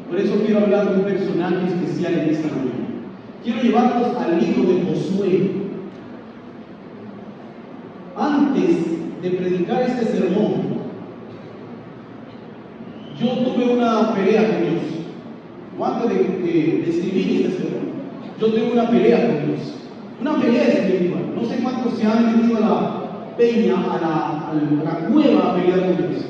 Por eso quiero hablar de un personaje especial en esta mañana. Quiero llevarlos al libro de Josué. Antes de predicar este sermón, yo tuve una pelea con Dios. O antes de escribir este sermón, yo tuve una pelea con Dios. Una pelea espiritual. No sé cuántos se han metido a la peña, a la cueva a pelear con Dios.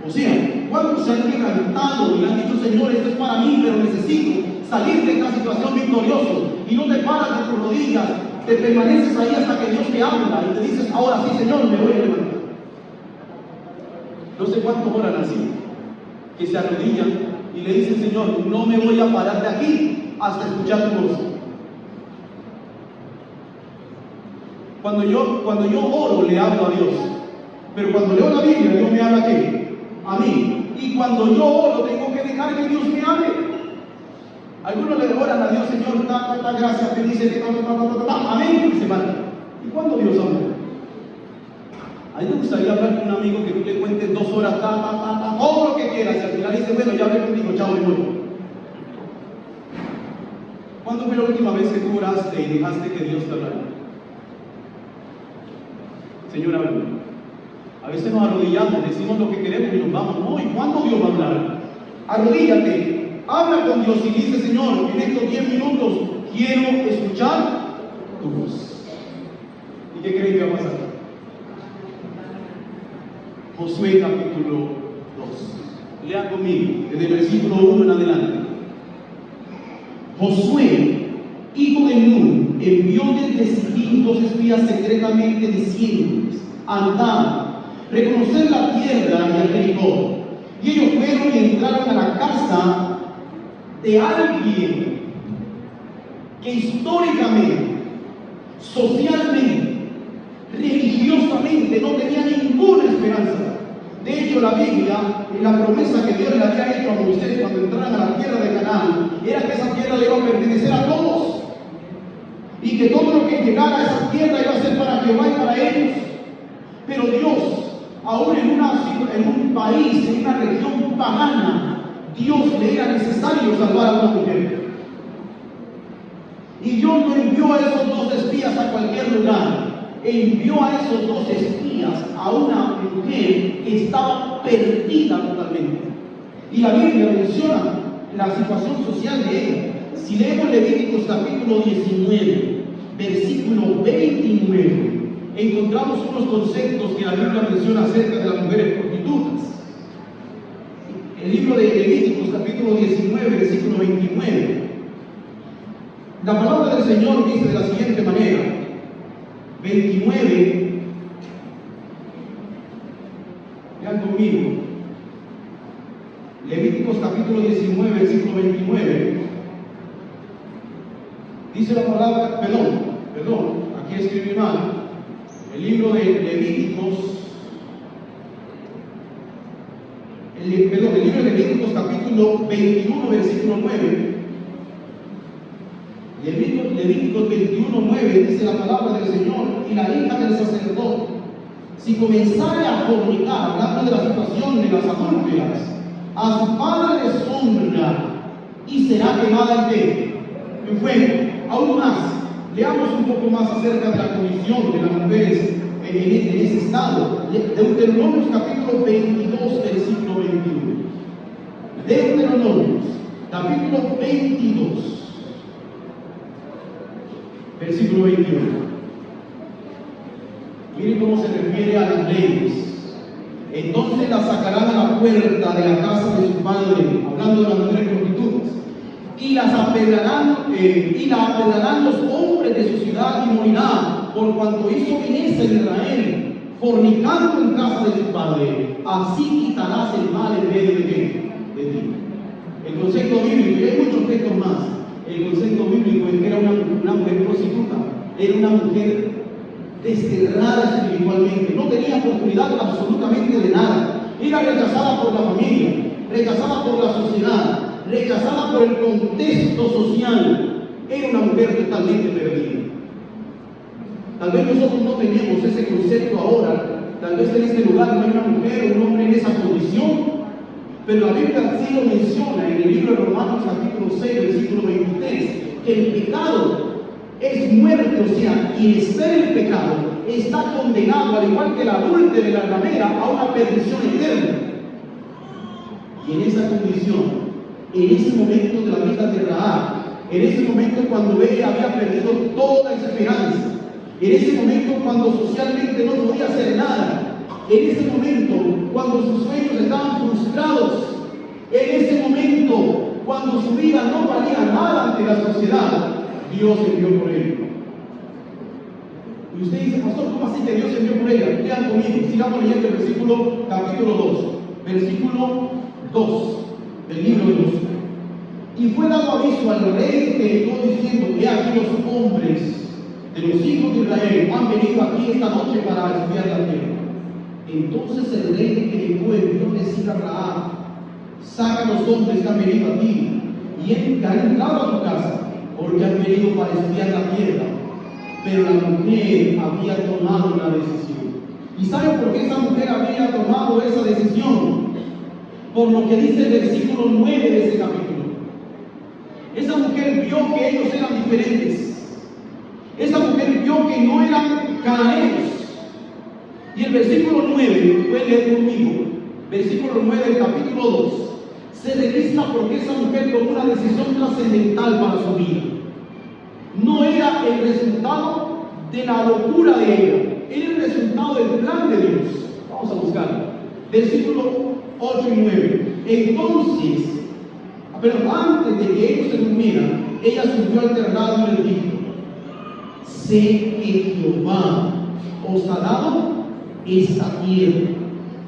O sea, ¿cuántos se han quebrantado y han dicho, Señor, esto es para mí, pero necesito salir de esta situación victorioso? Y no te paras de tus rodillas, te permaneces ahí hasta que Dios te habla y te dices, ahora sí, Señor, me voy a levantar. No sé cuántos oran así, que se arrodillan y le dicen, Señor, no me voy a parar de aquí hasta escuchar tu voz. Cuando yo oro, le hablo a Dios. Pero cuando leo la Biblia, Dios me habla ¿a qué? A mí. Y cuando yo oro, tengo que dejar que Dios me hable. Algunos le oran a Dios, Señor, gracias, te dice, amén, y se van. ¿Y cuándo Dios habla? A mí me gustaría hablar con un amigo que tú le cuentes 2 horas, todo lo que quieras, y al final dice, bueno, ya hablé contigo, chao, me voy. ¿Cuándo fue la última vez que tú oraste y dejaste que Dios te hablara? Señora, a veces nos arrodillamos, decimos lo que queremos y nos vamos. No, ¿y cuándo Dios va a hablar? Arrodíllate, habla con Dios y dice, Señor, en estos 10 minutos quiero escuchar tu voz. ¿Y qué creen que va a pasar? Josué capítulo 2. Lean conmigo, desde el versículo 1 en adelante. Josué, hijo de Nun, envió desde Sittim 2 espías secretamente diciéndoles, andad, reconocer la tierra y el Jericó. Y ellos fueron y entraron a la casa de alguien que históricamente, socialmente, religiosamente no tenía ninguna esperanza. De hecho, la Biblia, en la promesa que Dios le había hecho a Moisés cuando entraran a la tierra de Canaán, era que esa tierra le iba a pertenecer a todos. Y que todo lo que llegara a esa tierra iba a ser para Jehová y para ellos. Pero Dios, aún en un país, en una región pagana, Dios le era necesario salvar a una mujer. Y Dios no envió a esos 2 espías a cualquier lugar. Envió a esos 2 espías a una mujer que estaba perdida totalmente. Y la Biblia menciona la situación social de ella. Si leemos Levíticos capítulo 19, versículo 29, encontramos unos conceptos que la Biblia menciona acerca de las mujeres prostitutas. El libro de Levíticos capítulo 19, versículo 29. La palabra del Señor dice de la siguiente manera, 29, vean conmigo, Levíticos capítulo 19, versículo 29, dice la palabra, perdón, aquí escribí mal, el libro de Levíticos, el libro de Levíticos capítulo 21, versículo 9, Levíticos 21, 9 dice la palabra del Señor, y la hija del sacerdote, si comenzare a fornicar, hablando de la situación de las adúlteras, a su padre deshonra y será quemada en fuego. Aún más, leamos un poco más acerca de la condición de las mujeres en ese estado. Deuteronomios capítulo 22, versículo 21. Deuteronomios capítulo 22. Versículo 21. Miren cómo se refiere a las leyes. Entonces la sacarán a la puerta de la casa de su padre, hablando de las mujeres prostitutas, y las apedrarán, los hombres de su ciudad y morirán, por cuanto hizo belleza en Israel, fornicando en casa de su padre. Así quitarás el mal en medio de ti. El concepto bíblico, y hay muchos textos más. El concepto bíblico es que era una mujer prostituta, era una mujer desterrada espiritualmente, no tenía oportunidad absolutamente de nada, era rechazada por la familia, rechazada por la sociedad, rechazada por el contexto social, era una mujer totalmente perdida. Tal vez nosotros no tenemos ese concepto ahora, tal vez en este lugar no hay una mujer o un hombre en esa condición, Pero la Biblia sí lo menciona en el libro de Romanos capítulo 6, versículo 23, que el pecado es muerte, o sea, quien está en el pecado está condenado, al igual que el adúltero y la ramera, a una perdición eterna. Y en esa condición, en ese momento de la vida de Rahab, en ese momento cuando ella había perdido toda esperanza, en ese momento cuando socialmente no podía hacer nada, en ese momento cuando sus sueños estaban frustrados, en ese momento cuando su vida no valía nada ante la sociedad, Dios envió por ella. Y usted dice, pastor, ¿cómo así que Dios envió por ella? Lean conmigo, sigamos leyendo el versículo, capítulo 2, versículo 2 del libro de Josué. Y fue dado aviso al rey que entró diciendo: he aquí los hombres de los hijos de Israel han venido aquí esta noche para espiar la tierra. Entonces el rey que llegó envió decir a Rahab: saca a los hombres que han venido a ti y han entrado a tu casa, porque han venido para espiar la tierra. Pero la mujer había tomado una decisión. ¿Y saben por qué esa mujer había tomado esa decisión? Por lo que dice el versículo 9 de ese capítulo. Esa mujer vio que ellos eran diferentes. Esa mujer vio que no eran cananeos. Y el versículo 9, pueden leer conmigo, versículo 9 del capítulo 2, se registra porque esa mujer tomó una decisión trascendental para su vida. No era el resultado de la locura de ella, era el resultado del plan de Dios. Vamos a buscarlo. Versículo 8 y 9. Entonces, pero antes de que ellos se durmieran, ella subió al terrado y les dijo: sé que Jehová os ha dado esta tierra,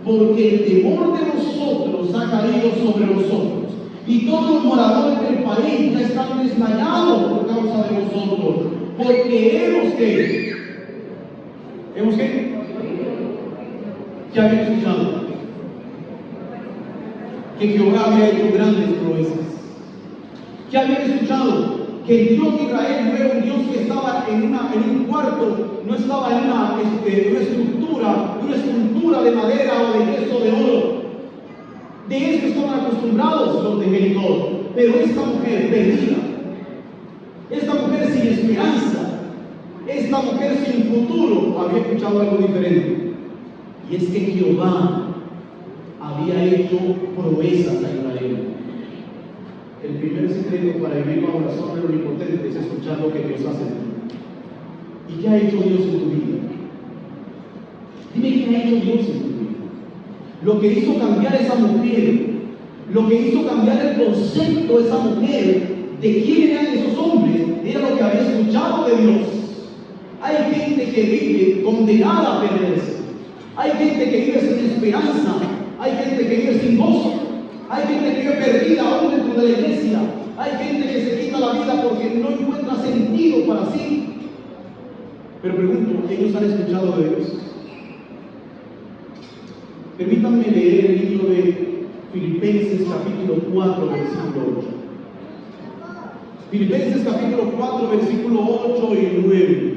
porque el temor de nosotros ha caído sobre nosotros, y todos los moradores del país ya están desmayados por causa de nosotros, porque hemos que ¿qué habían escuchado? Que Jehová había hecho grandes proezas. ¿Qué habían escuchado? Que el Dios de Israel no era un Dios que estaba en un cuarto, no estaba en una estructura de madera o de yeso o de oro. De eso estaban acostumbrados los de Jericó. Pero esta mujer perdida, esta mujer sin esperanza, esta mujer sin futuro, había escuchado algo diferente. Y es que Jehová había hecho proezas a Israel. El primer secreto para vivir bajo la sombra del Omnipotente es escuchar lo que Dios hace en ti. ¿Y qué ha hecho Dios en tu vida? Dime qué ha hecho Dios en tu vida. Lo que hizo cambiar a esa mujer, lo que hizo cambiar el concepto de esa mujer, de quién eran esos hombres, era lo que había escuchado de Dios. Hay gente que vive condenada a perderse. Hay gente que vive sin esperanza. Hay gente que vive sin gozo. Hay gente que vive perdida aún dentro de la iglesia. Hay gente que se quita la vida porque no encuentra sentido para sí. Pero pregunto, ¿ellos han escuchado de Dios? Permítanme leer el libro de Filipenses capítulo 4, versículo 8. Filipenses capítulo 4, versículo 8 y 9.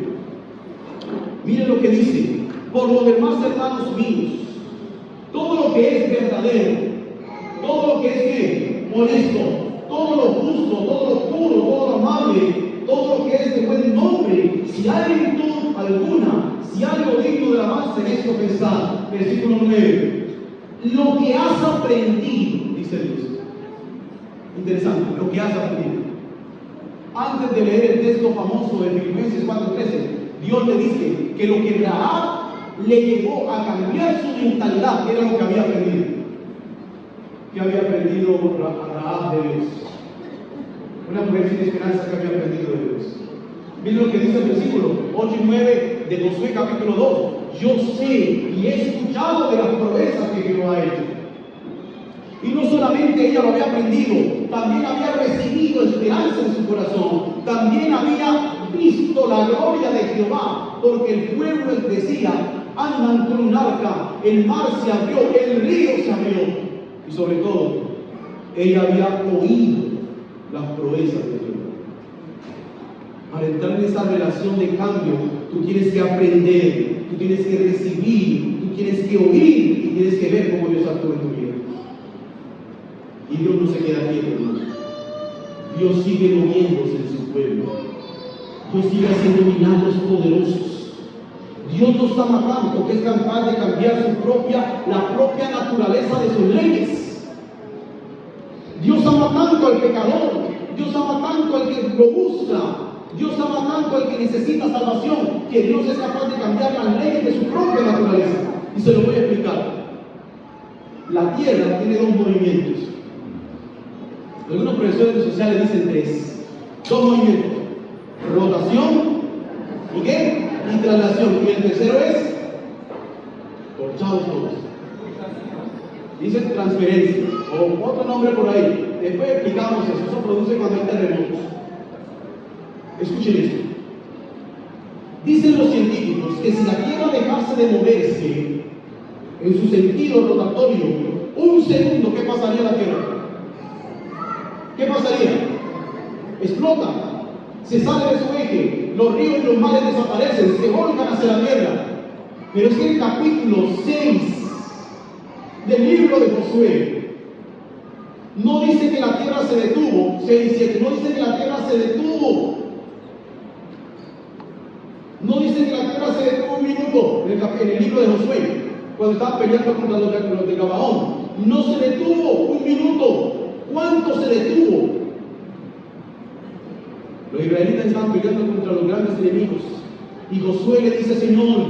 Miren lo que dice: por lo demás, hermanos míos, todo lo que es verdadero, todo lo que es honesto, todo lo justo, todo lo puro, todo lo amable, todo lo que es de buen nombre, si hay virtud alguna, si algo digno de alabanza, en esto pensad. Versículo 9. Lo que has aprendido, dice Dios. Interesante, lo que has aprendido. Antes de leer el texto famoso de Filipenses 4:13, Dios le dice que lo que Rahab le llevó a cambiar su mentalidad era lo que había aprendido. ¿Qué había aprendido Rahab de Dios? Una mujer sin esperanza que había aprendido de Dios. Miren lo que dice el versículo 8 y 9 de Josué capítulo 2. Yo sé y he escuchado de las proezas que Jehová ha hecho. Y no solamente ella lo había aprendido, también había recibido esperanza en su corazón. También había visto la gloria de Jehová, porque el pueblo les decía: andan con un arca, el mar se abrió, el río se abrió. Y sobre todo, ella había oído las proezas de Dios. Para entrar en esa relación de cambio, tú tienes que aprender, tú tienes que recibir, tú tienes que oír y tienes que ver cómo Dios actúa en tu vida. Y Dios no se queda quieto, hermano. Dios sigue moviéndose en su pueblo. Dios sigue haciendo milagros poderosos. Dios nos ama tanto que es capaz de cambiar la propia naturaleza de sus leyes. Dios ama tanto al pecador. Dios ama tanto al que lo busca. Dios ama tanto al que necesita salvación, que Dios es capaz de cambiar las leyes de su propia naturaleza. Y se lo voy a explicar. La tierra tiene dos movimientos. Algunos profesores sociales dicen tres. Dos movimientos: rotación y ¿qué? Y traslación. Y el tercero es corchados todos. Dicen transferencia o otro nombre por ahí. Después explicamos eso. Eso produce cuando hay terremotos. Escuchen esto. Dicen los científicos que si la Tierra dejase de moverse en su sentido rotatorio un segundo, ¿qué pasaría a la Tierra? ¿Qué pasaría? Explota, se sale de su eje, los ríos y los mares desaparecen, se volcan hacia la tierra. Pero es que el capítulo 6 del libro de Josué no dice que la tierra se detuvo, 6:7, no dice que la tierra se detuvo. No dice que la tierra se detuvo un minuto en el libro de Josué, cuando estaban peleando contra los de Gabaón. No se detuvo un minuto. ¿Cuánto se detuvo? Los israelitas estaban peleando contra los grandes enemigos. Y Josué le dice: Señor,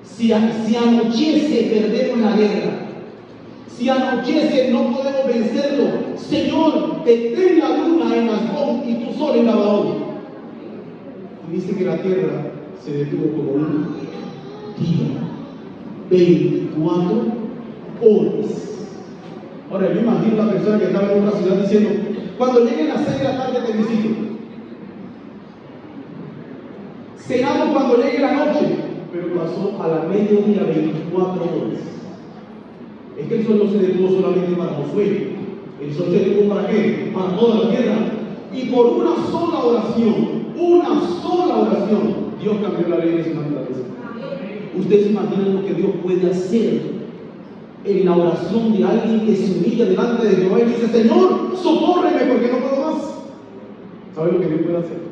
si anochece, perdemos la guerra. Si anochece, no podemos vencerlo. Señor, detén la luna en Asbón y tu sol en Gabaón. Y dice que la tierra se detuvo como un día, 24 horas. Ahora, yo imagino la persona que estaba en otra ciudad diciendo: cuando lleguen las 6 de la tarde te visito. Cenamos cuando llegue la noche. Pero pasó a la mediodía, 24 horas. Es que el sol no se detuvo solamente para Josué. El sol se detuvo ¿para qué? Para toda la tierra. Y por una sola oración, Dios cambió la ley de su naturaleza. Ustedes imaginan lo que Dios puede hacer en la oración de alguien que se humilla delante de Jehová y dice: Señor, socórreme porque no puedo más. ¿Sabe lo que Dios puede hacer?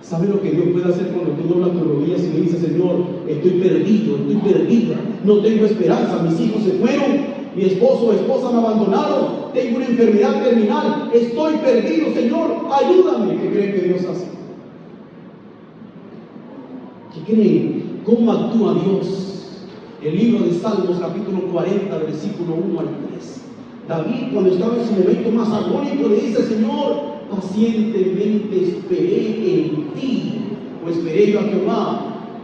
¿Sabe lo que Dios puede hacer cuando tú doblas tus rodillas y le dices: Señor, estoy perdido, estoy perdida, no tengo esperanza, mis hijos se fueron, mi esposo o esposa me abandonaron, tengo una enfermedad terminal, estoy perdido, Señor, ayúdame? ¿Qué creen que Dios hace? ¿Qué creen? ¿Cómo actúa Dios? El libro de Salmos, capítulo 40, versículo 1 al 3. David, cuando estaba en su momento más agónico, le dice: Señor, pacientemente esperé en ti, o esperé yo a Jehová.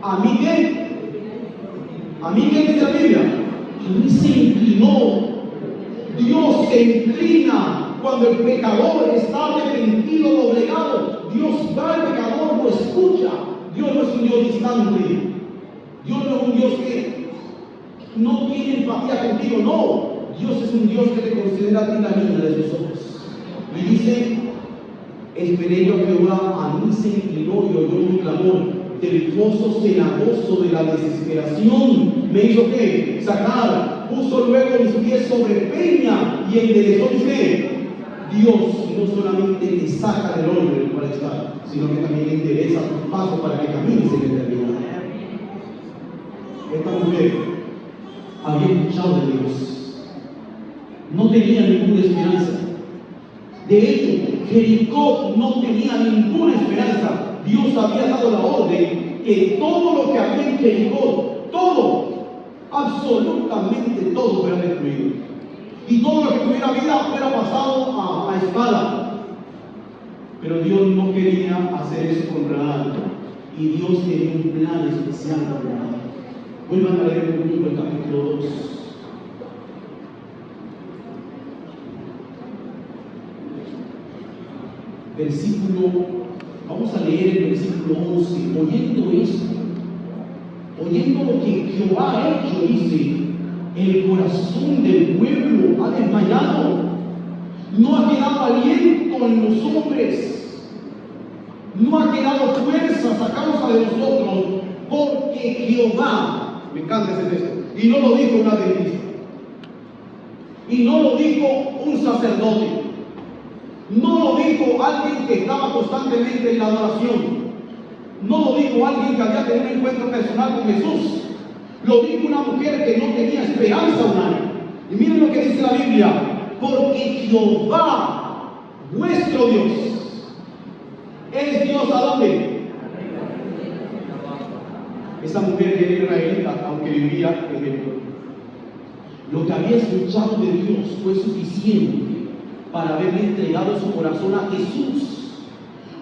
¿A mí qué? ¿A mí qué dice la Biblia? A mí se inclinó. Dios se inclina cuando el pecador está arrepentido, doblegado. Dios va al pecador, lo escucha. Dios no es un Dios distante. Dios no es un Dios que no tiene empatía contigo, no. Dios es un Dios que te considera a ti la niña de sus ojos. Y dice: esperé yo a Jehová, a mí se inclinó y oyó mi clamor. Del foso cenagoso de la desesperación me hizo ¿qué? Sacar. Puso luego mis pies sobre peña y enderezó mis pies. Dios no solamente te saca del hoyo en el cual está, sino que también endereza tus pasos para que camines en eternidad. Esta mujer había escuchado de Dios, no tenía ninguna esperanza. De hecho, Jericó no tenía ninguna esperanza. Dios había dado la orden que todo lo que había en Jericó, todo, absolutamente todo, fuera destruido. Y todo lo que tuviera vida fuera pasado a espada. Pero Dios no quería hacer eso con Rahab. Y Dios tenía un plan especial con Rahab. Vuelvan a leer conmigo el capítulo 2. Vamos a leer el versículo 11. Oyendo esto, oyendo lo que Jehová ha hecho, dice: el corazón del pueblo ha desmayado, no ha quedado aliento en los hombres, no ha quedado fuerzas a causa de nosotros, porque Jehová, me encanta ese texto, y no lo dijo un adventista, Y no lo dijo un sacerdote, no lo dijo alguien que estaba constantemente en la adoración, no lo dijo alguien que había tenido un encuentro personal con Jesús, lo dijo una mujer que no tenía esperanza humana. Y miren lo que dice la Biblia: porque Jehová, vuestro Dios, es Dios ¿a dónde? Esa mujer que era israelita, aunque vivía en Egipto, lo que había escuchado de Dios fue suficiente para haberle entregado su corazón a Jesús.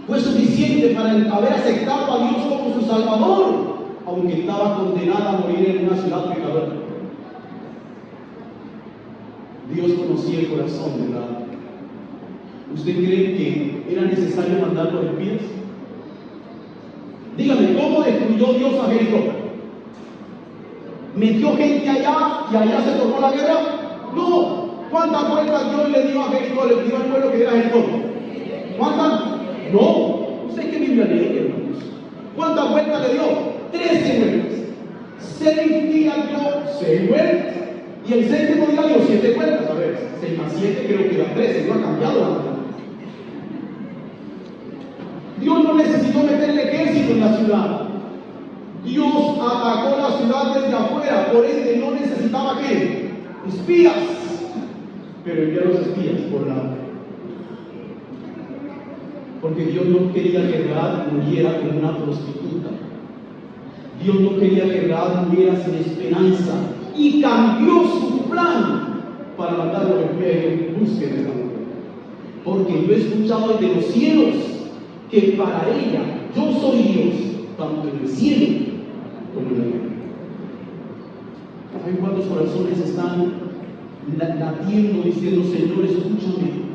Fue suficiente para haber aceptado a Dios como su Salvador, aunque estaba condenada a morir en una ciudad pecadora. Dios conocía el corazón, ¿verdad? ¿Usted cree que era necesario mandarlo a espías? Dígame, ¿cómo destruyó Dios a Jericó? ¿Metió gente allá y allá se tornó la guerra? No. ¿Cuántas vueltas Dios le dio a Jericó? Le dio al pueblo que era Jericó. ¿Cuántas? No. ¿Usted qué Biblia lee, hermanos? ¿Cuántas vueltas le dio? 13 vueltas. 6 días dio 6 vueltas. Y el séptimo día dio 7 vueltas. A ver, 6 más 7 creo que da 13. No ha cambiado la verdad. Dios no necesitó meter el ejército en la ciudad. Dios atacó la ciudad desde afuera, por ende no necesitaba ¿qué? Espías. Pero envió a los espías por la... Porque Dios no quería que Rahab muriera como una prostituta. Dios no quería que Rahab muriera sin esperanza. Y cambió su plan para mandarlo a en búsqueda de esta mujer. Porque yo he escuchado desde los cielos que para ella yo soy Dios, tanto en el cielo como en la tierra. ¿Saben cuántos corazones están latiendo diciendo: Señor, escúchame?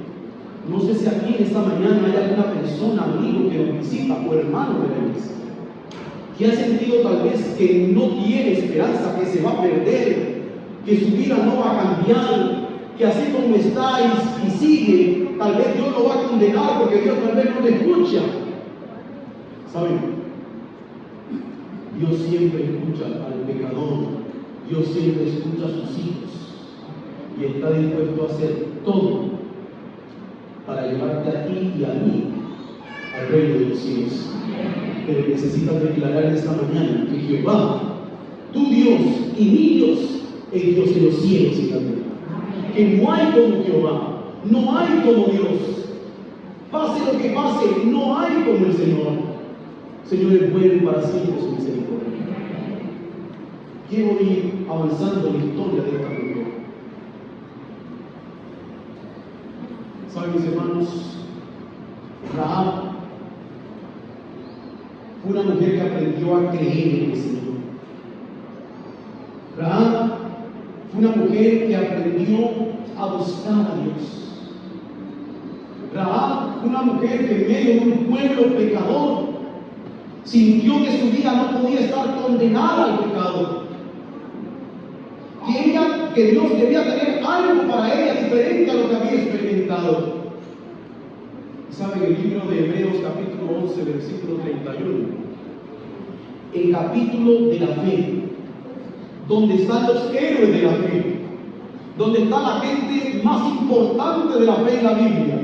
No sé si aquí en esta mañana hay alguna persona, amigo, que nos visita o hermano de la iglesia, que ha sentido tal vez que no tiene esperanza, que se va a perder, que su vida no va a cambiar, que así como está y sigue, tal vez Dios lo va a condenar porque Dios tal vez no le escucha. ¿Saben? Dios siempre escucha al pecador, Dios siempre escucha a sus hijos y está dispuesto a hacer todo para llevarte a ti y a mí al reino de los cielos. Pero necesitas declarar esta mañana que Jehová, tu Dios y mi Dios, es Dios de los cielos y la tierra. Que no hay como Jehová, no hay como Dios. Pase lo que pase, no hay como el Señor. Señor es bueno para siempre su misericordia. Quiero ir avanzando en la historia de esta mujer. ¿Saben, mis hermanos? Rahab fue una mujer que aprendió a creer en el Señor. Rahab fue una mujer que aprendió a buscar a Dios. Rahab fue una mujer que en medio de un pueblo pecador sintió que su vida no podía estar condenada al pecado, que Dios debía tener algo para ella diferente a lo que había experimentado. ¿Saben? El libro de Hebreos capítulo 11 versículo 31, el capítulo de la fe, donde están los héroes de la fe, donde está la gente más importante de la fe en la Biblia,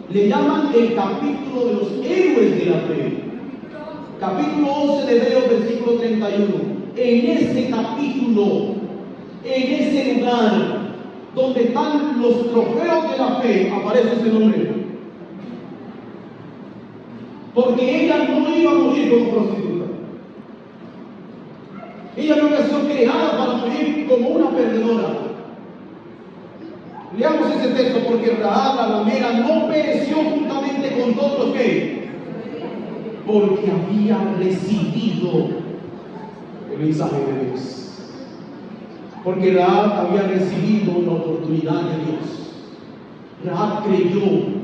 le llaman el capítulo de los héroes de la fe. Capítulo 11 de Hebreos, versículo 31. En ese capítulo, en ese lugar donde están los trofeos de la fe, aparece ese nombre. Porque ella no iba a morir como prostituta. Ella no había sido creada para morir como una perdedora. Leamos ese texto: porque Rahab la ramera no pereció juntamente con todos los que, porque había recibido el mensaje de Dios. Porque Rahab había recibido la oportunidad de Dios. Rahab creyó.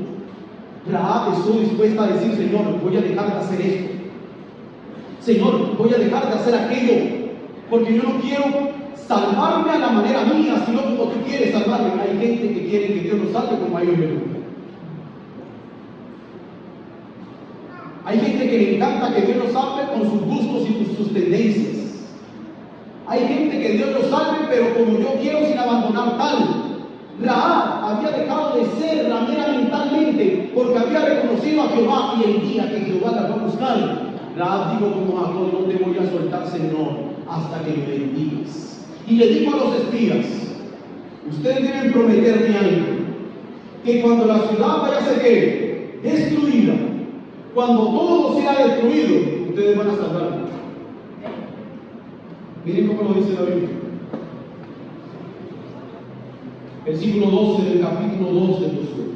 Rahab estuvo dispuesta a decir: Señor, voy a dejar de hacer esto. Señor, voy a dejar de hacer aquello, porque yo no quiero salvarme a la manera mía, sino como tú quieres salvarme. Hay gente que quiere que Dios los salve como a ellos les gusta. Hay gente que le encanta que Dios los salve con sus gustos y con sus tendencias. Hay gente que Dios los salve, pero como yo quiero, sin abandonar tal. obedecer mentalmente, porque había reconocido a Jehová, y el día que Jehová la fue a buscar, Rahab dijo como Jacob: no te voy a soltar, Señor, hasta que me bendigas. Y le dijo a los espías: ustedes deben prometerme algo, que cuando la ciudad vaya a ser ¿qué? Destruida, cuando todo sea destruido, ustedes van a salvar. Miren cómo lo dice la Biblia. Versículo 12 del capítulo 2 de Josué.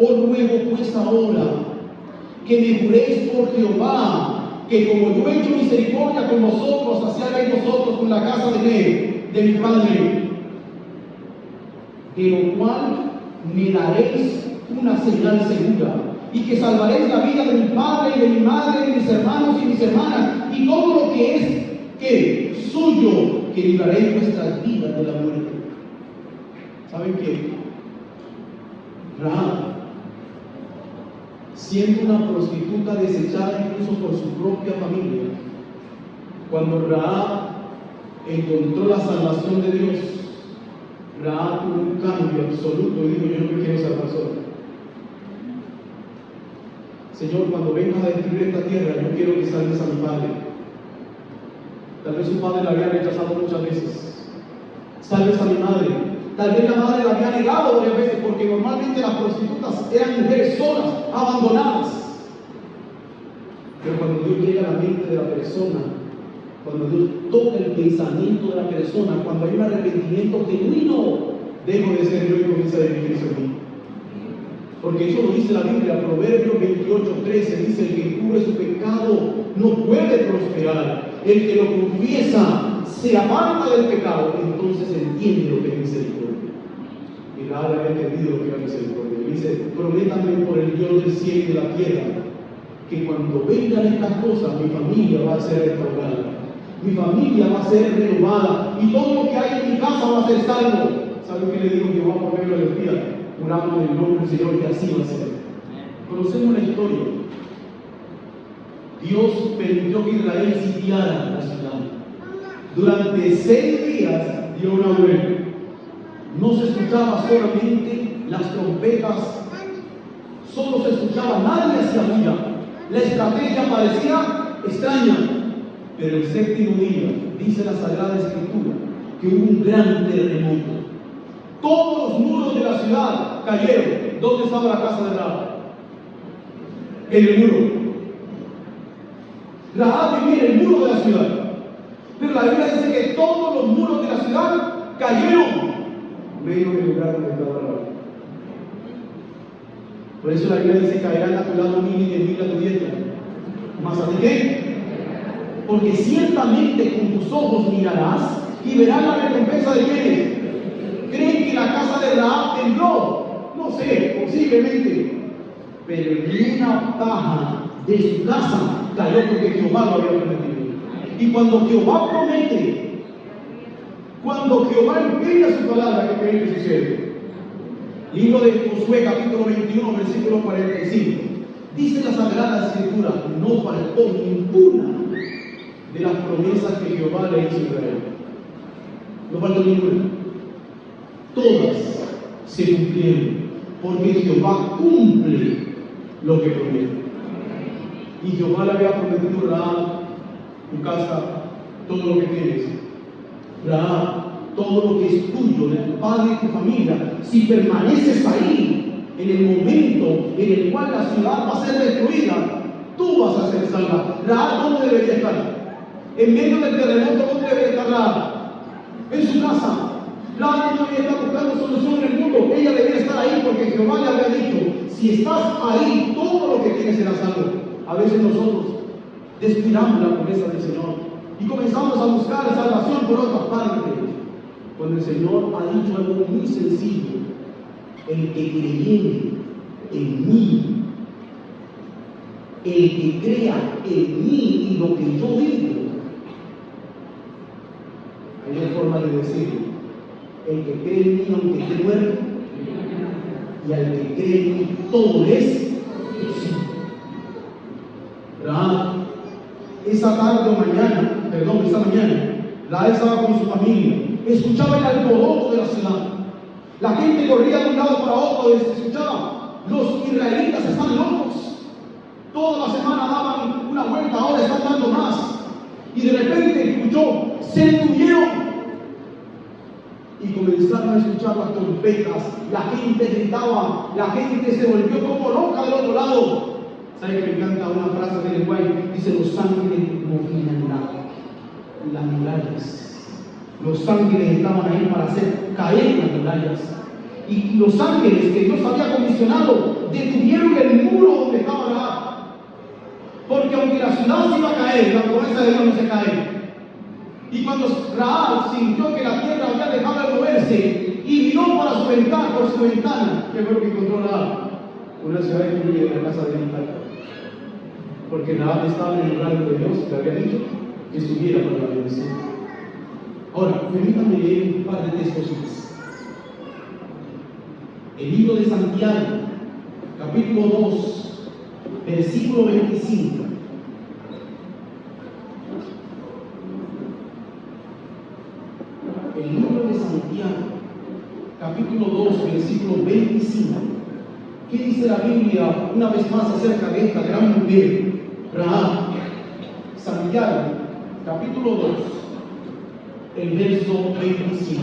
Os ruego pues ahora que me juréis por Jehová, que como yo he hecho misericordia con vosotros, así haréis vosotros con la casa de mi padre, de lo cual me daréis una señal segura, y que salvaréis la vida de mi padre y de mi madre, de mis hermanos y mis hermanas, y todo lo que es que suyo, que libraréis vuestras vidas de la muerte. ¿Saben qué? Rahab, siendo una prostituta desechada incluso por su propia familia, cuando Rahab encontró la salvación de Dios, Rahab tuvo un cambio absoluto y dijo: yo no me quiero salvar sola. Señor, cuando vengas a destruir esta tierra, yo quiero que salves a mi padre. Tal vez su padre la había rechazado muchas veces. Salves a mi madre. Tal vez la madre la había negado varias veces, porque normalmente las prostitutas eran mujeres solas, abandonadas. Pero cuando Dios llega a la mente de la persona, cuando Dios toca el pensamiento de la persona, cuando hay un arrepentimiento genuino, dejo de ser yo y comienza a dirigirse a mí. Porque eso lo dice la Biblia, Proverbios 28:13, dice: el que cubre su pecado no puede prosperar. El que lo confiesa se aparta del pecado, entonces entiende lo que es misericordia. Y Rahab había entendido lo que era misericordia. Y dice: prométanme por el Dios del cielo y de la tierra, que cuando vengan estas cosas, mi familia va a ser restaurada, mi familia va a ser renovada, y todo lo que hay en mi casa va a ser salvo. ¿Saben qué le digo Jehová por medio de la Biblia? Juramos en el nombre del Señor que así va a ser. Conocemos la historia. Dios permitió que Israel sitiara la ciudad. Durante 6 días dio una vuelta. No se escuchaba solamente las trompetas, solo se escuchaba, nadie hacía bulla. La estrategia parecía extraña, pero el 7º día, dice la Sagrada Escritura, que hubo un gran terremoto. Todos los muros de la ciudad cayeron. ¿Dónde estaba la casa de Rahab? En el muro. Rahab vivía en el muro de la ciudad. Pero la Biblia dice que todos los muros de la ciudad cayeron, menos el lugar donde estaba Rahab. Por eso la Biblia dice: caerán a tu lado 1000 y 10.000 a tu diestra, mas a ti qué. Porque ciertamente con tus ojos mirarás y verás la recompensa de quienes creen que la casa de Rahab tembló. No sé, posiblemente, pero ni una paja de su casa cayó, porque Jehová lo había prometido. Y cuando Jehová promete, cuando Jehová empeña su palabra, ¿qué creen que sucede? Libro de Josué, capítulo 21, versículo 45. Dice la Sagrada Escritura: no faltó ninguna de las promesas que Jehová le hizo a Israel. No faltó ninguna. Todas se cumplieron, porque Jehová cumple lo que promete. Y Jehová le había prometido a Rahab tu casa, todo lo que tienes. Rahab, todo lo que es tuyo, de tu padre y tu familia, si permaneces ahí, en el momento en el cual la ciudad va a ser destruida, tú vas a ser salva. Rahab, ¿dónde debería estar? En medio del terremoto, ¿dónde debería estar Rahab? En su casa. Rahab no debería estar buscando solución en el mundo. Ella debería estar ahí, porque Jehová le había dicho: si estás ahí, todo lo que tienes será salvo. A veces nosotros descuidamos la promesa del Señor y comenzamos a buscar salvación por otras partes, cuando el Señor ha dicho algo muy sencillo: el que creyere en mí, el que crea en mí y lo que yo digo. Hay una forma de decirlo: el que cree en mí aunque esté muerto, y al que cree en mí todo es posible. Rahab, esa mañana, Rahab estaba con su familia, escuchaba el alboroto de la ciudad. La gente corría de un lado para otro y se escuchaba: los israelitas están locos. Toda la semana daban una vuelta, ahora están dando más. Y de repente escuchó: se detuvieron. Y comenzaron a escuchar las trompetas. La gente gritaba, la gente se volvió como loca del otro lado. ¿Sabe que me encanta una frase del lenguaje? Dice: los ángeles movían las murallas. Los ángeles estaban ahí para hacer caer las murallas. Y los ángeles que Dios había comisionado detuvieron el muro donde estaba Rahab. Porque aunque la ciudad se iba a caer, la promesa de Dios no se cae. Y cuando Rahab sintió que la tierra había dejado de moverse y miró para su ventana, por su ventana, ¿qué fue lo que encontró Rahab? Una ciudad destruida en la casa de Israel. Porque Rahab estaba en el lugar donde Dios le había dicho que estuviera para la bendición. Ahora, permítanme leer un par de textos más. El libro de Santiago, capítulo 2, versículo 25. El libro de Santiago, capítulo 2, versículo 25. ¿Qué dice la Biblia una vez más acerca de esta gran mujer, Rahab? Santiago, capítulo 2, el verso 25.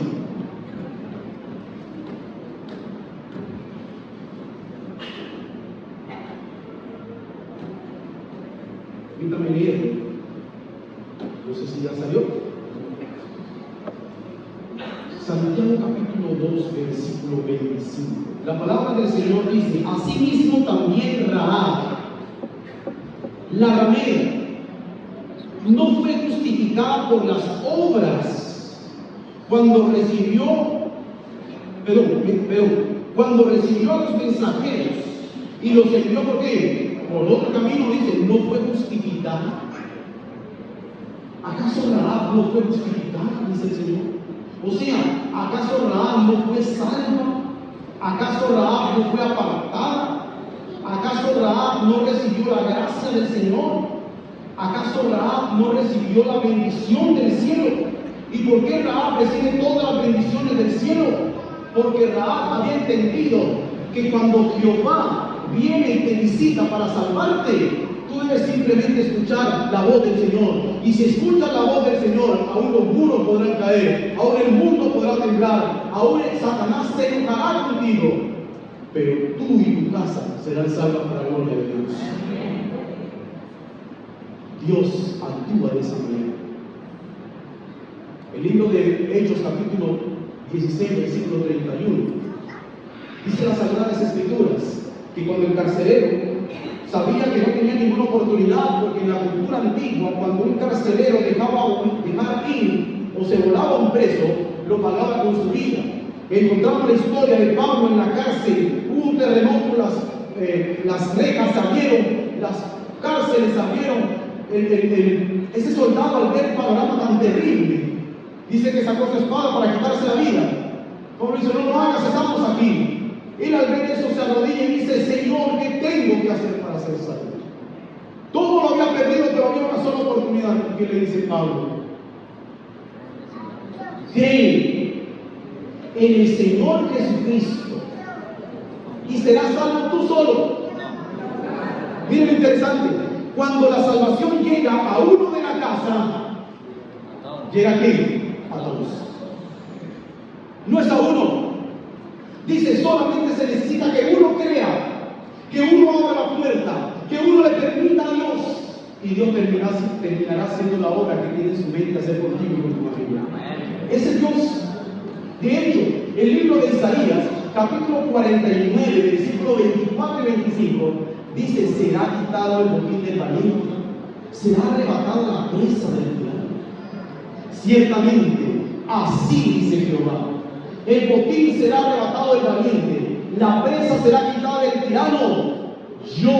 Permítame leer. No sé si ya salió. Santiago capítulo 2, versículo 25. La palabra del Señor dice: asimismo también Rahab, la ramera, no fue justificada por las obras cuando recibió a los mensajeros y los envió. ¿Por qué? Por otro camino. Dice: no fue justificada. ¿Acaso Rahab no fue justificada? Dice el Señor. O sea, ¿acaso Rahab no fue salva? ¿Acaso Rahab no fue apartada? ¿Acaso Rahab no recibió la gracia del Señor? ¿Acaso Rahab no recibió la bendición del cielo? ¿Y por qué Rahab recibe todas las bendiciones del cielo? Porque Rahab había entendido que cuando Jehová viene y te visita para salvarte, tú debes simplemente escuchar la voz del Señor. Y si escuchas la voz del Señor, aún los muros podrán caer, aún el mundo podrá temblar, aún Satanás se enojará contigo, pero tú y tu casa serán salvas para la gloria de Dios. Dios actúa de esa manera. El libro de Hechos, capítulo 16, versículo 31, dice las Sagradas Escrituras que cuando el carcelero sabía que no tenía ninguna oportunidad, porque en la cultura antigua, cuando un carcelero dejaba ir o se volaba un preso, lo pagaba con su vida. Encontramos la historia de Pablo en la cárcel. Hubo un terremoto, las rejas se abrieron, las cárceles se abrieron. Ese soldado, al ver el panorama tan terrible, dice que sacó su espada para quitarse la vida. Pablo dice: no lo hagas, estamos aquí. Él al ver eso se arrodilla y dice: Señor, ¿qué tengo que hacer para ser salvo? Todo lo había perdido, pero había una sola oportunidad. ¿Qué le dice Pablo? Cree en el Señor Jesucristo y serás salvo tú solo. Miren lo interesante: cuando la salvación llega a uno de la casa, ¿llega a quién? A todos. No es a uno. Dice: solamente se necesita que uno crea, que uno abra la puerta, que uno le permita a Dios, y Dios terminará haciendo la obra que tiene en su mente hacer contigo y con tu familia. Ese es Dios. De hecho, el libro de Isaías, capítulo 49, versículo 24 y 25, dice: será quitado el botín del valiente, será arrebatada la presa del tirano. Ciertamente, así dice Jehová: el botín será arrebatado del valiente, la presa será quitada del tirano. Yo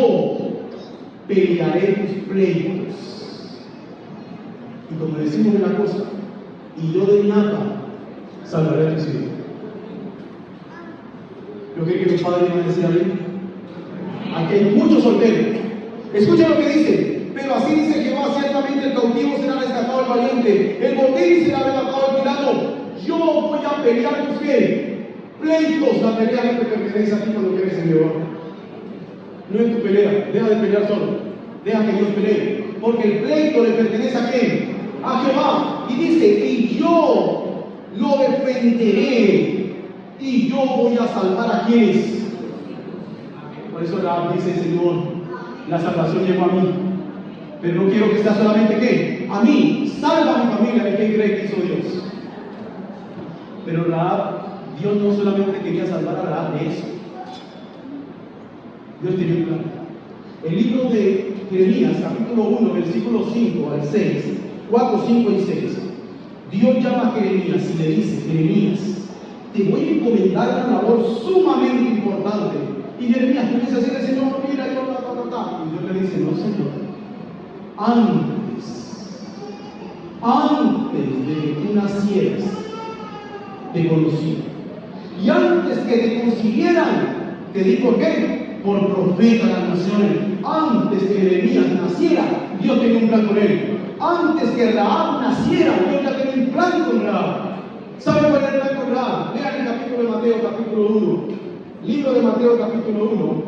pelearé tus pleitos. Y como decimos en la cosa, y yo de nada salvaré a tus hijos. Yo creo que los padres van a decir amén. Aquí hay muchos solteros. Escuchen lo que dice: pero así dice Jehová: ciertamente el cautivo será rescatado al valiente, el botín será arrebatado al tirano. Yo voy a pelear tus Pleitos, la pelea no te pertenece a ti cuando quieres en Jehová. No es tu pelea, deja de pelear solo. Deja que Dios pelee. Porque el pleito le pertenece a quién? A Jehová. Y dice, y yo lo defenderé. Y yo voy a salvar a quienes. Por eso Rahab dice, Señor, la salvación llegó a mí. Pero no quiero que sea solamente ¿qué? A mí. Salva a mi familia. ¿De quién cree que hizo Dios? Pero Rahab, Dios no solamente quería salvar a Rahab de eso. Dios tenía un plan. El libro de Jeremías, capítulo 1, versículos 5 al 6, 4, 5 y 6. Dios llama a Jeremías y le dice, Jeremías, te voy a encomendar una labor sumamente importante. Y Jeremías comienza a decirle, Señor, mira, yo, Y Dios le dice, no, Señor, antes de que tú nacieras, te conocí. Y antes que te consiguieran, te di por qué. Por profeta de las naciones. Antes que Jeremías naciera, Dios tenía un plan con él. Antes que Rahab naciera, Dios ya tenía un plan con Rahab. ¿Sabe cuál es el plan con Rahab? Lean el capítulo de Mateo, capítulo 1. Libro de Mateo, capítulo 1.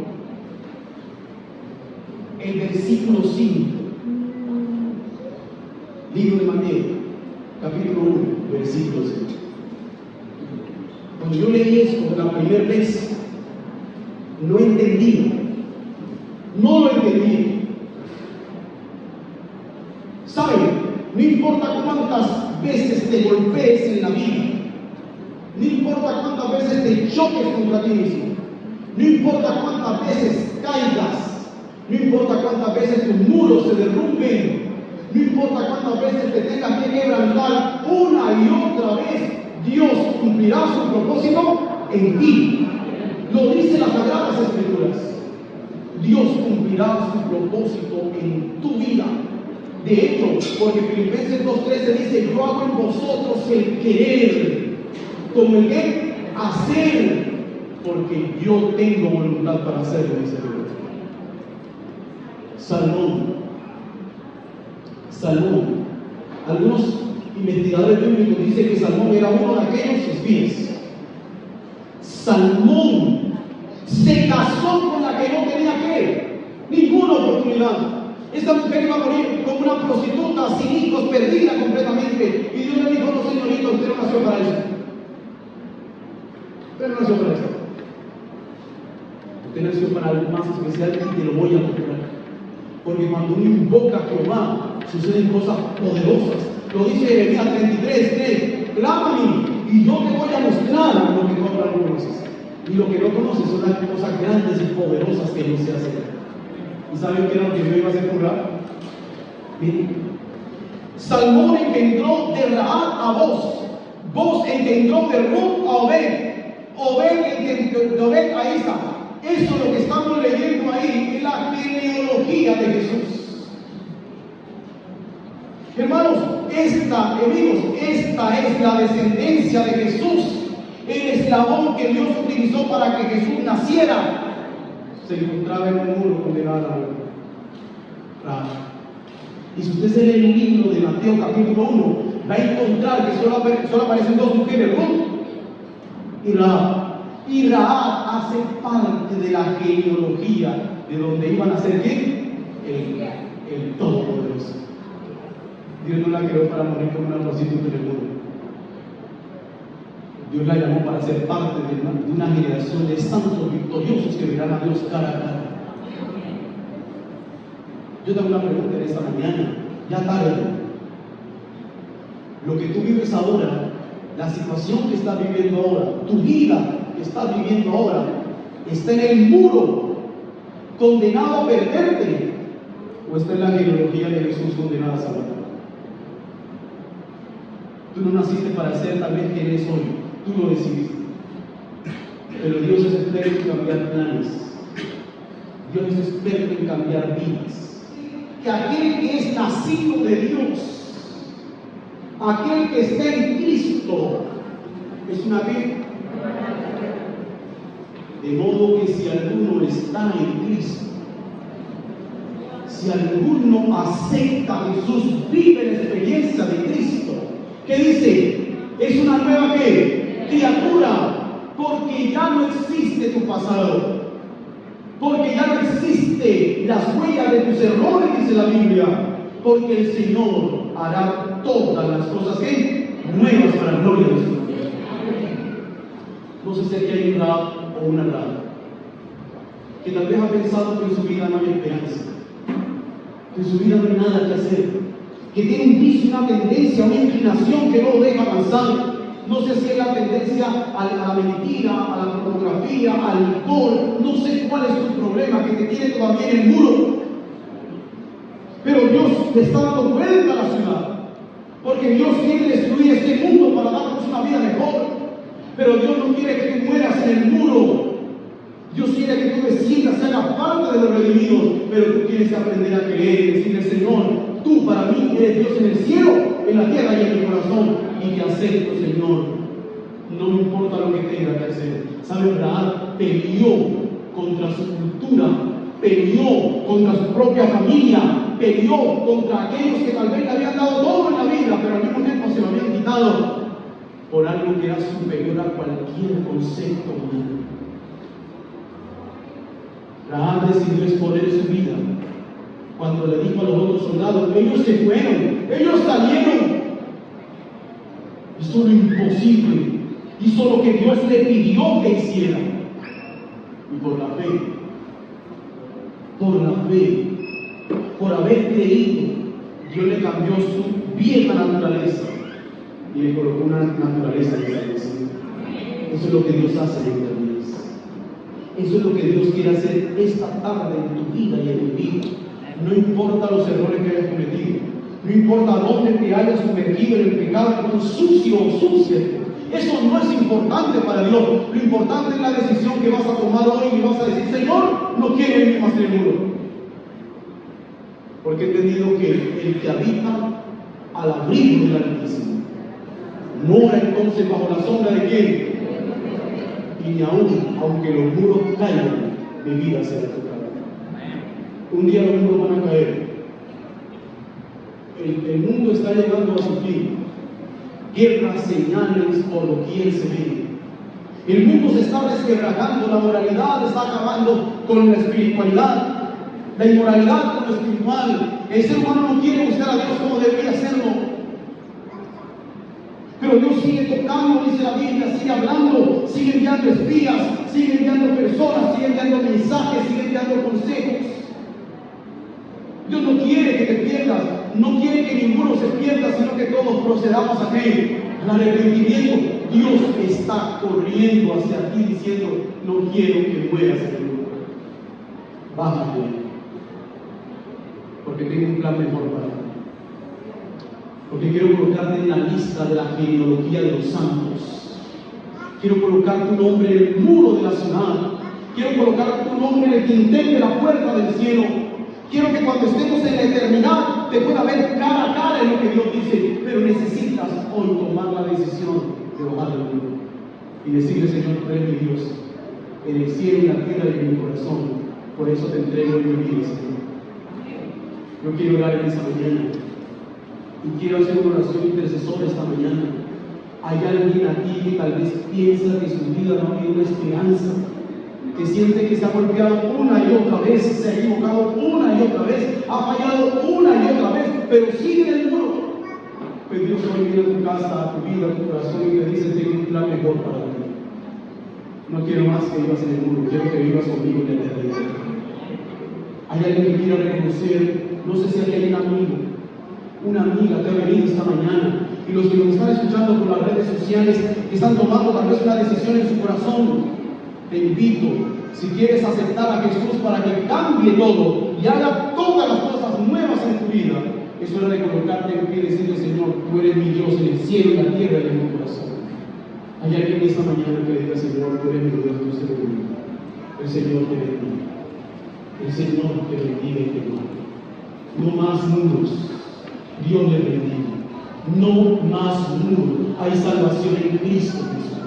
El versículo 5. Libro de Mateo, capítulo 1, versículo 5. Cuando yo leí esto la primera vez, no entendí. No lo entendí. ¿Saben? No importa cuántas veces te golpees en la vida, no importa cuántas veces te choques contra ti mismo, no importa cuántas veces caigas, no importa cuántas veces tus muros se derrumben, no importa cuántas veces te tengas que quebrantar una y otra vez, Dios cumplirá su propósito en ti. Lo dice las Sagradas Escrituras. Dios cumplirá su propósito en tu vida. De hecho, porque Filipenses 2:13 dice, yo hago en vosotros el querer, como el que hacer, porque yo tengo voluntad para hacerlo, dice Dios. Salmón. Algunos investigadores bíblicos dicen que Salmón era uno de aquellos espías. Salmón se casó con la que no tenía ninguna oportunidad. Esta mujer iba a morir como una prostituta, sin hijos, perdida completamente. Y Dios le dijo, no, señorita, usted no nació para eso. Usted no nació para eso. Usted nació para algo más especial y te lo voy a mostrar. Porque cuando uno invoca a Jehová, suceden cosas poderosas. Lo dice Jeremías 33:3. Clama a mí y yo te voy a mostrar lo que no conoces. Y lo que no conoces son las cosas grandes y poderosas que Dios se hace. ¿Y saben qué era lo que yo iba a hacer con Rahab? Miren, Salmón engendró de Rahab a Boz. Boz engendró de Ruth a Obed. Obed engendró de Obed a Isa. Eso es lo que estamos leyendo ahí, es la genealogía de Jesús. Hermanos, esta es la descendencia de Jesús. El eslabón que Dios utilizó para que Jesús naciera se encontraba en un muro condenado a la muerte. Y si usted se lee el libro de Mateo capítulo 1, va a encontrar que solo aparecen dos mujeres, Ruth y Rahab. Y Rahab hace parte de la genealogía de donde iban a ser ¿quién? El Todopoderoso. Dios no la creó para morir como una prostituta en el mundo. Dios la llamó para ser parte de una generación de santos victoriosos que verán a Dios cara a cara. Yo tengo una pregunta en esta mañana, ya tarde. Lo que tú vives ahora, la situación que estás viviendo ahora, tu vida que estás viviendo ahora, está en el muro, condenado a perderte, o está en la genealogía de Jesús condenado a salvar. Tú no naciste para ser tal vez quien eres hoy. Tú lo decidiste. Pero Dios es experto en cambiar planes. Dios es experto en cambiar vidas. Que aquel que es nacido de Dios, aquel que está en Cristo, es una vida. De modo que si alguno está en Cristo, si alguno acepta a Jesús, vive la experiencia de Cristo, ¿qué dice? Es una nueva ¿qué? Criatura. porque ya no existe tu pasado, porque ya no existe las huellas de tus errores, dice la Biblia, porque el Señor hará todas las cosas nuevas para la gloria de su nombre. No sé si aquí hay un Rahab o una Rahab que tal vez ha pensado que en su vida no hay esperanza, que en su vida no hay nada que hacer, que tiene un vicio, una tendencia, una inclinación que no lo deja avanzar. No sé si es la tendencia a la mentira, a la pornografía, al alcohol, no sé cuál es tu problema que te tiene todavía en el muro. Pero Dios te está dando vuelta a la ciudad, porque Dios quiere destruir este mundo para darnos una vida mejor. Pero Dios no quiere que tú mueras en el muro. Dios quiere que tú te sientas, se haga parte de los redimidos, pero tú tienes que aprender a creer y decirle: Señor, tú para mí eres Dios en el cielo, en la tierra y en mi corazón, y te acepto, Señor. No me importa lo que tenga que hacer. ¿Sabes? Rahab peleó contra su cultura, peleó contra su propia familia, peleó contra aquellos que tal vez le habían dado todo en la vida, pero al mismo tiempo se lo habían quitado por algo que era superior a cualquier concepto humano. Rahab decidió exponer su vida cuando le dijo a los otros soldados: ellos se fueron, ellos salieron. Hizo lo imposible, hizo lo que Dios le pidió que hiciera. Y por la fe, por haber creído, Dios le cambió su vieja naturaleza y le colocó una naturaleza de salvación. Eso es lo que Dios hace en nuestras vidas. Eso es lo que Dios quiere hacer esta tarde en tu vida y en mi vida. No importa los errores que hayas cometido, no importa dónde te hayas sumergido en el pecado, con sucio o sucia. Eso no es importante para Dios. Lo importante es la decisión que vas a tomar hoy y vas a decir: Señor, no quiero ir más en el muro. Porque he entendido que el que habita al abrigo del Altísimo mora entonces bajo la sombra de ¿quién? Y aún, aunque los muros caigan, mi vida será tocada. Un día los muros van a caer. El mundo está llegando a su fin. Guerras, señales, por doquier se ven. El mundo se está resquebrajando, la moralidad está acabando con la espiritualidad, la inmoralidad con lo espiritual. El ser humano no quiere buscar a Dios como debería hacerlo. Pero Dios sigue tocando, dice la Biblia, sigue hablando, sigue enviando espías, sigue enviando personas, sigue enviando mensajes, sigue enviando consejos. Dios no quiere que te pierdas, no quiere que ninguno se pierda, sino que todos procedamos a qué? Al arrepentimiento. Dios está corriendo hacia ti diciendo: no quiero que mueras en el mundo. Bájate, porque tengo un plan mejor para ti. Porque quiero colocarte en la lista de la genealogía de los santos. Quiero colocar tu nombre en el muro de la ciudad. Quiero colocar tu nombre en el dintel de la puerta del cielo. Quiero que cuando estemos en la eternidad te pueda ver cara a cara en lo que Dios dice. Pero necesitas hoy tomar la decisión de bajar del mundo y decirle: Señor, tú eres mi Dios, en el cielo y la tierra y en mi corazón. Por eso te entrego en mi vida, Señor. Yo quiero orar en esta mañana y quiero hacer una oración intercesora esta mañana. Hay alguien aquí que tal vez piensa que su vida no ha habido una esperanza, que siente que se ha golpeado una y otra vez, se ha equivocado una y otra vez, ha fallado una y otra vez, pero sigue en el muro. Pues Dios hoy viene a tu casa, a tu vida, a tu corazón y te dice: tengo un plan mejor para ti. No quiero más que vivas en el muro, quiero que vivas conmigo en la eternidad. Hay alguien que quiera reconocer, no sé si hay un amigo, una amiga que ha venido esta mañana, y los que nos están escuchando por las redes sociales, que están tomando tal vez una decisión en su corazón. Te invito, si quieres aceptar a Jesús para que cambie todo y haga todas las cosas nuevas en tu vida, es hora de colocarte en pie y decirle: Señor, tú eres mi Dios en el cielo y la tierra y en mi corazón. Hay alguien esta mañana que diga: Señor, tú eres mi Dios, tú eres mi Dios. El Señor te bendiga. El Señor te bendiga y te guarde. No más muros. Dios le bendiga. No más muros. Hay salvación en Cristo Jesús.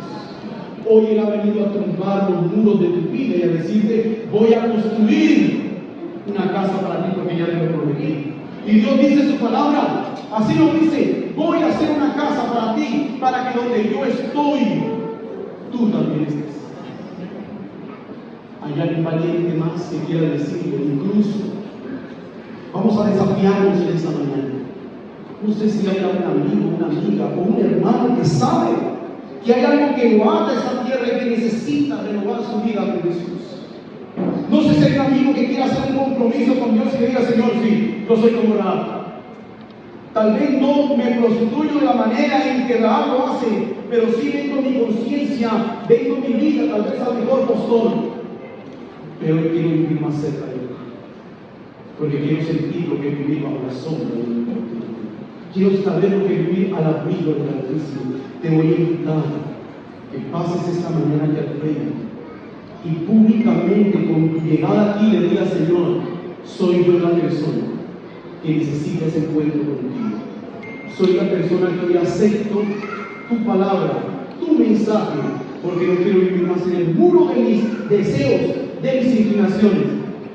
Hoy Él ha venido a tumbar los muros de tu vida y a decirte: voy a construir una casa para ti porque ya te lo prometí. Y Dios dice en su palabra, así lo dice: voy a hacer una casa para ti, para que donde yo estoy, tú también estés. Hay alguien valiente más que quiera decirlo, incluso vamos a desafiarnos en esta mañana. No sé si hay un amigo, una amiga o un hermano que sabe que hay algo que guarda esta tierra y que necesita renovar su vida con Jesús. No sé si hay un amigo que quiera hacer un compromiso con Dios y le diga: Señor, sí, yo soy como Rahab. Tal vez no me prostituyo de la manera en que Rahab lo hace, pero sí vendo mi conciencia, vendo mi vida, tal vez al mejor postor. Pero hoy quiero vivir más cerca de Él, porque quiero sentir lo que es vivir bajo la sombra de Él. Quiero saber lo que es vivir al abrigo del Altísimo. Te voy a invitar que pases esta mañana aquí al frente y públicamente con tu llegada aquí le digas: Señor, soy yo la persona que necesita ese encuentro contigo. Soy la persona que hoy acepto tu palabra, tu mensaje, porque no quiero vivir más en el muro de mis deseos, de mis inclinaciones.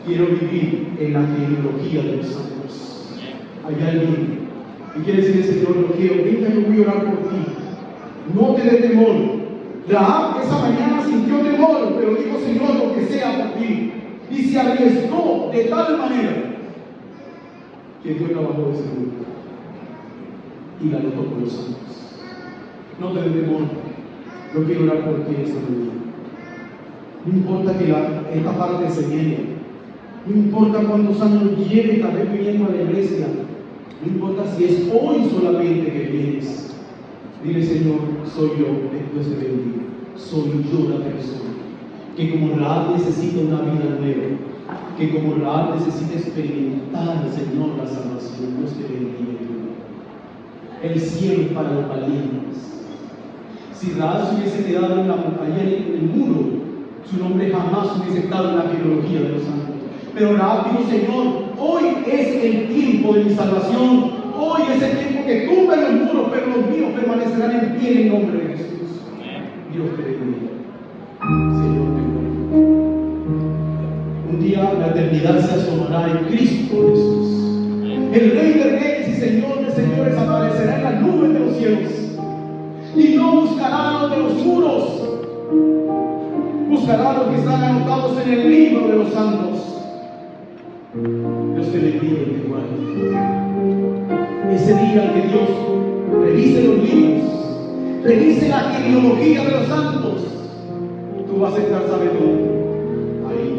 Quiero vivir en la genealogía de los santos. Hay alguien y quiere decirle: Señor, lo quiero, venga, yo voy a orar por ti. No te dé temor. Rahab esa mañana sintió temor, pero dijo: Señor, lo que sea por ti. Y se arriesgó de tal manera que Dios la bajó de ese mundo y la anotó con los santos. No te dé temor. Yo quiero orar por ti esta mañana. No importa que esta parte se niegue. No importa cuántos años lleve tal vez viniendo a la iglesia. No importa si es hoy solamente que vienes. Dile: Señor, soy yo, después de bendiga. Soy yo la persona que como Rahab necesita una vida nueva, que como Rahab necesita experimentar, Señor, la salvación. Dios te bendiga. El cielo es para los valientes. Si Rahab se hubiese quedado allá en el muro, su nombre jamás hubiese estado en la genealogía de los santos. Pero Rahab dijo: Señor, hoy es el tiempo de mi salvación. Hoy es el tiempo que tumben los muros, pero los míos permanecerán en pie en el nombre de Jesús. Dios te bendiga. Señor, te gloria. Un día la eternidad se asomará en Cristo Jesús. El Rey de Reyes y Señor de Señores aparecerá en las nubes de los cielos. Y no buscará los de los muros, buscará los que están anotados en el libro de los santos. Dios te bendiga y te guarde. Ese día que Dios revise los libros, revise la genealogía de los santos, tú vas a estar, ¿sabes dónde? Ahí.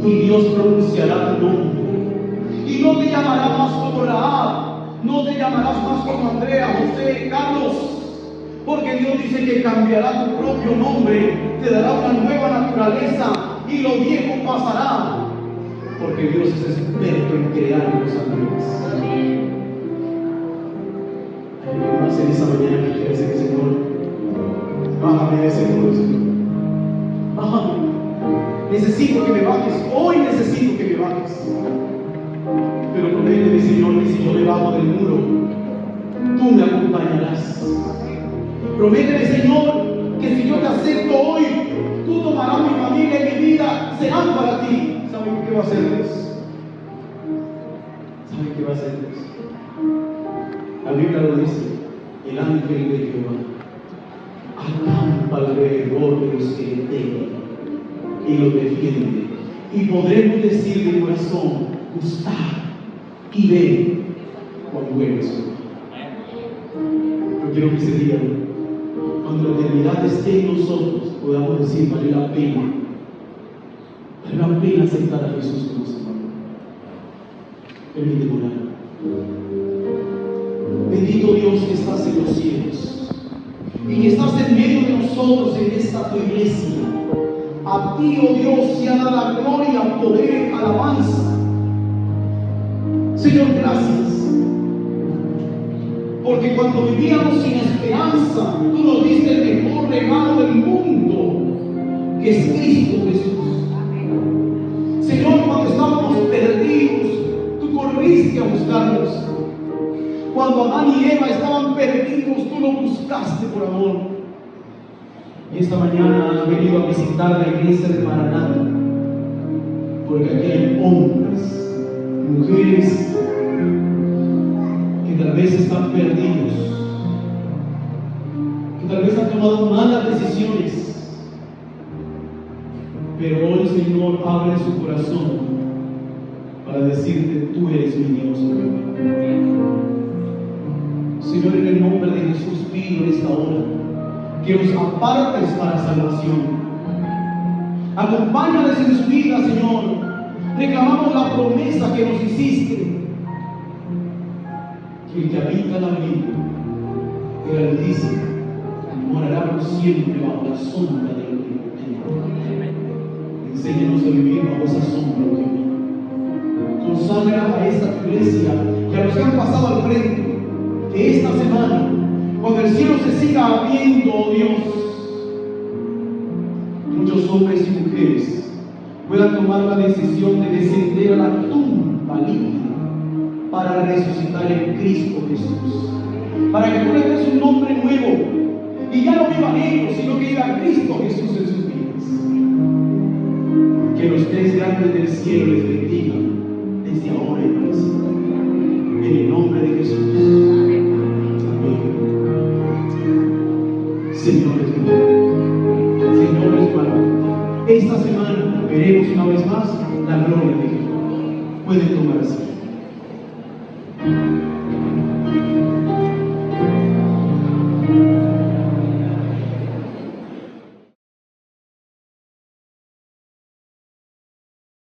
Y Dios pronunciará tu nombre. Y no te llamará más como Rahab, no te llamarás más como Andrea, José, Carlos, porque Dios dice que cambiará tu propio nombre, te dará una nueva naturaleza y lo viejo pasará, porque Dios es experto en crear cosas nuevas. Hay alguien más en esa mañana que quiere decir: Señor, bájame de ese mundo, Señor. Bájame. Necesito que me bajes. Hoy necesito que me bajes. Pero prométeme, Señor, que si yo me bajo del muro, tú me acompañarás. Prométeme, Señor, que si yo te acepto hoy, tú tomarás mi familia y mi vida, serán para ti. ¿Saben qué va a hacer Dios? ¿Saben qué va a hacer Dios? La Biblia lo dice: el ángel de Jehová acampa alrededor de los que le temen y los defiende. Y podremos decir de corazón: gustad y ven cuán bueno es Jehová. Yo quiero que ese día, cuando la eternidad esté en nosotros, podamos decir: vale la pena aceptar a Jesús como Salvador. Permíteme orar. Bendito Dios que estás en los cielos y que estás en medio de nosotros en esta tu iglesia. A ti, oh Dios, sea dada la gloria, poder, alabanza. Señor, gracias, porque cuando vivíamos sin esperanza, tú nos diste el mejor regalo del mundo, que es Cristo Jesús. Señor, cuando estábamos perdidos, tú corriste a buscarnos. Cuando Adán y Eva estaban perdidos, tú los buscaste por amor. Y esta mañana has venido a visitar la iglesia de Maranata, porque aquí hay hombres, mujeres que tal vez están perdidos, que tal vez han tomado malas decisiones, pero hoy, Señor, abre su corazón para decirte: tú eres mi Dios. Señor, en el nombre de Jesús pido en esta hora que los apartes para salvación. Acompáñales en su vida, Señor. Reclamamos la promesa que nos hiciste: que el que habita el abrigo del Altísimo morará por siempre bajo la sombra del Omnipotente. Enséñanos a vivir bajo esa sombra, Dios. Consagra a esta iglesia y a los que han pasado al frente, que esta semana, cuando el cielo se siga abriendo, oh Dios, muchos hombres y mujeres puedan tomar la decisión de descender a la tumba líquida para resucitar en Cristo Jesús, para que tú les des un nombre nuevo y ya no vivan ellos, sino que viva Cristo Jesús en sus vidas. Que los tres grandes del cielo les bendigan desde ahora y para siempre, en el nombre de Jesús. Señor es bueno, Señor es bueno. Esta semana veremos una vez más la gloria de Dios. Pueden tomar así.